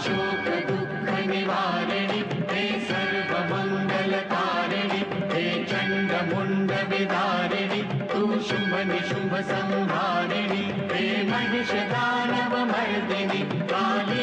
शोक दुःख निवारिणि हे सर्वमङ्गलकारिणि हे चण्डमुण्ड विदारिणि तू शुम्भ निशुम्भ संहारिणि हे महिष दानव मर्दिनि काली